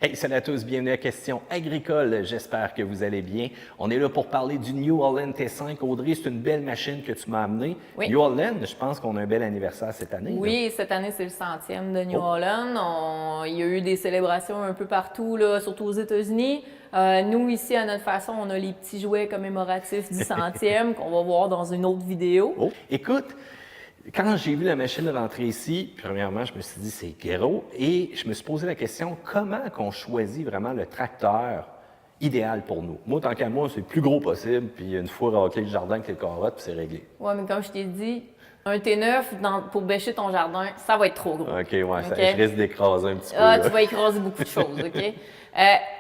Hey, salut à tous, bienvenue à Question agricole. J'espère que vous allez bien. On est là pour parler du New Holland T5. Audrey, c'est une belle machine que tu m'as amenée. Oui. New Holland, je pense qu'on a un bel anniversaire cette année. Là. Oui, cette année, c'est le 100e de New Oh. Holland. Il y a eu des célébrations un peu partout, là, surtout aux États-Unis. Nous, ici, à notre façon, on a les petits jouets commémoratifs du 100e qu'on va voir dans une autre vidéo. Oh. Écoute, quand j'ai vu la machine rentrer ici, premièrement, je me suis dit c'est gros et je me suis posé la question comment qu'on choisit vraiment le tracteur idéal pour nous. Moi, tant qu'à moi, c'est le plus gros possible, puis une fois raqué le jardin avec les carottes, puis c'est réglé. Oui, mais comme je t'ai dit, un T9 pour bêcher ton jardin, ça va être trop gros. OK, ouais, OK? je risque d'écraser un petit peu. Ah, là. tu vas écraser beaucoup de choses, OK?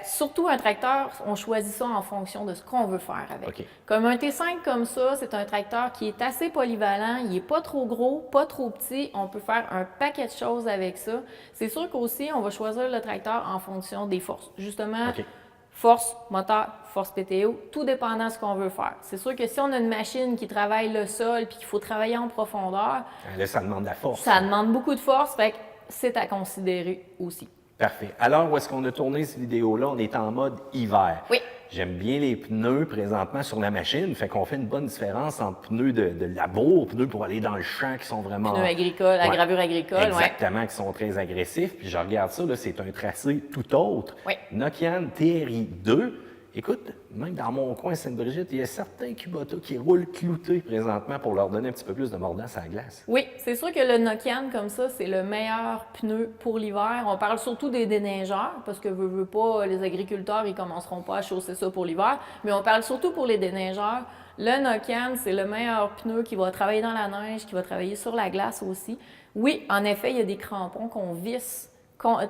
Surtout un tracteur, on choisit ça en fonction de ce qu'on veut faire avec. OK. Comme un T5 comme ça, c'est un tracteur qui est assez polyvalent, il n'est pas trop gros, pas trop petit, on peut faire un paquet de choses avec ça. C'est sûr qu'aussi, on va choisir le tracteur en fonction des forces. Justement, OK. force moteur, force PTO, tout dépendant de ce qu'on veut faire. C'est sûr que si on a une machine qui travaille le sol puis qu'il faut travailler en profondeur, Là, ça demande de la force. ça demande beaucoup de force, fait que c'est à considérer aussi. Parfait. Alors, où est-ce qu'on a tourné cette vidéo-là? On est en mode hiver. Oui. J'aime bien les pneus présentement sur la machine, fait qu'on fait une bonne différence entre pneus de labour, pneus pour aller dans le champ qui sont vraiment... Pneus agricoles, à Ouais. gravure agricole, oui. Exactement, qui sont très agressifs. Puis je regarde ça, là, c'est un tracé tout autre. Oui. Nokian TRI 2. Écoute, même dans mon coin Sainte-Brigitte, il y a certains Kubota qui roulent cloutés présentement pour leur donner un petit peu plus de mordance à la glace. Oui, c'est sûr que le Nokian, comme ça, c'est le meilleur pneu pour l'hiver. On parle surtout des déneigeurs, parce que veux pas, les agriculteurs, ils commenceront pas à chausser ça pour l'hiver, mais on parle surtout pour les déneigeurs. Le Nokian, c'est le meilleur pneu qui va travailler dans la neige, qui va travailler sur la glace aussi. Oui, en effet, il y a des crampons qu'on visse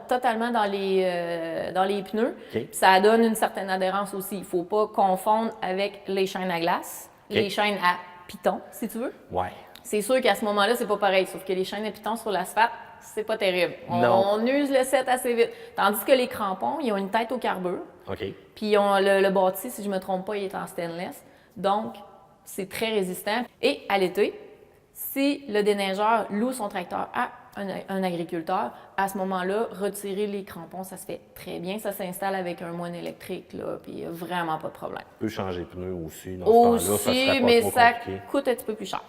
totalement dans les pneus. OK. Ça donne une certaine adhérence aussi. Il ne faut pas confondre avec les chaînes à glace, les chaînes à piton, si tu veux. Ouais. C'est sûr qu'à ce moment-là, c'est pas pareil, sauf que les chaînes à piton sur l'asphalte, c'est pas terrible. Non. On use le set assez vite. Tandis que les crampons, ils ont une tête au carbure, OK. puis ils ont le bâti, si je me trompe pas, il est en stainless. Donc, c'est très résistant. Et à l'été, si le déneigeur loue son tracteur à un agriculteur, à ce moment-là, retirer les crampons, ça se fait très bien. Ça s'installe avec un moine électrique, là, puis il n'y a vraiment pas de problème. On peut changer de pneus aussi. Dans ce temps-là, ça Aussi, serait pas mais trop ça compliqué. coûte un petit peu plus cher.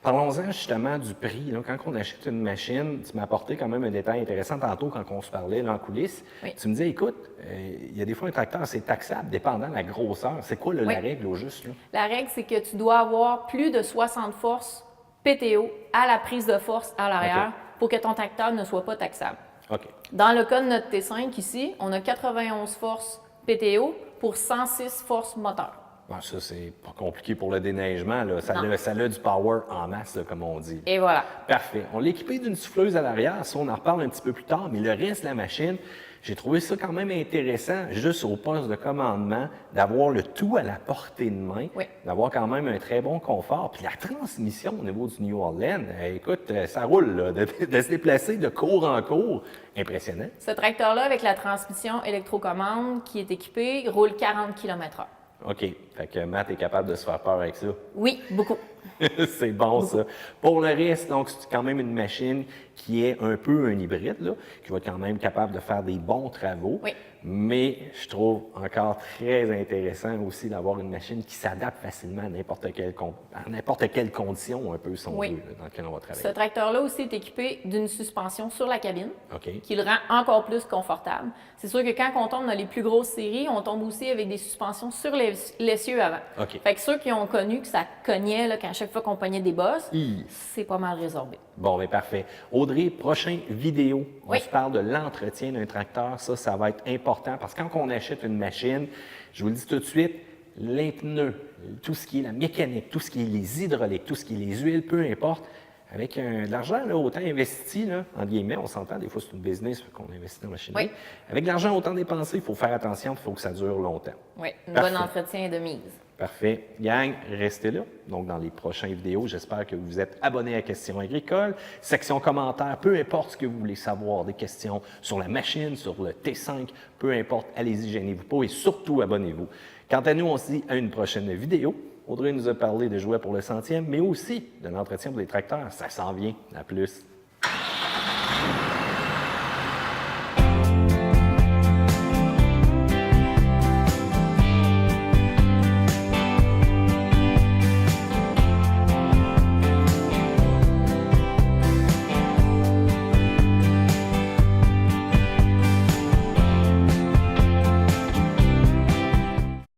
Parlons-en justement du prix. Là. Quand on achète une machine, tu m'as apporté quand même un détail intéressant tantôt quand on se parlait là, en coulisses. Oui. Tu me disais, écoute, il y a des fois un tracteur, c'est taxable dépendant de la grosseur. C'est quoi Oui. la règle au juste? Là? La règle, c'est que tu dois avoir plus de 60 forces PTO à la prise de force à l'arrière pour que ton tracteur ne soit pas taxable. OK. Dans le cas de notre T5 ici, on a 91 forces PTO pour 106 forces moteur. Bon, ça, c'est pas compliqué pour le déneigement. Là. Ça, Non. a, ça a du power en masse, là, comme on dit. Et voilà. Parfait. On l'a équipé d'une souffleuse à l'arrière. Ça, on en reparle un petit peu plus tard. Mais le reste de la machine, j'ai trouvé ça quand même intéressant, juste au poste de commandement, d'avoir le tout à la portée de main, Oui. d'avoir quand même un très bon confort. Puis la transmission au niveau du New Holland, écoute, ça roule, là, de se déplacer de cours en cours. Impressionnant. Ce tracteur-là, avec la transmission électrocommande qui est équipée, roule 40 km/h. OK. Fait que Matt est capable de se faire peur avec ça. Oui, beaucoup. C'est bon, ça. Pour le reste, donc, c'est quand même une machine qui est un peu un hybride, là, qui va être quand même capable de faire des bons travaux. Oui. Mais je trouve encore très intéressant aussi d'avoir une machine qui s'adapte facilement à n'importe quelle condition, un peu, si on Oui. veut, là, dans laquelle on va Ce travailler. tracteur-là aussi est équipé d'une suspension sur la cabine OK. qui le rend encore plus confortable. C'est sûr que quand on tombe dans les plus grosses séries, on tombe aussi avec des suspensions sur l'essieu avant. OK. Fait que ceux qui ont connu que ça cognait là, quand chaque fois qu'on pognait des bosses, Hi. c'est pas mal résorbé. Bon, mais parfait. Audrey, prochaine vidéo, on Oui. se parle de l'entretien d'un tracteur. Ça va être important parce que quand on achète une machine, je vous le dis tout de suite, les pneus, tout ce qui est la mécanique, tout ce qui est les hydrauliques, tout ce qui est les huiles, peu importe, avec de l'argent là, autant investi, là, entre guillemets, on s'entend, des fois c'est une business qu'on investit dans la machinerie. Oui. Avec de l'argent autant dépensé, il faut faire attention, il faut que ça dure longtemps. Oui, un Parfait. bon entretien est de mise. Parfait. Gang, restez là. Donc, dans les prochaines vidéos, j'espère que vous vous êtes abonnés à Questions agricoles. Section commentaires, peu importe ce que vous voulez savoir, des questions sur la machine, sur le T5, peu importe, allez-y, gênez-vous pas et surtout abonnez-vous. Quant à nous, on se dit à une prochaine vidéo. Audrey nous a parlé de jouets pour le 100e, mais aussi de l'entretien pour les tracteurs. Ça s'en vient. À plus.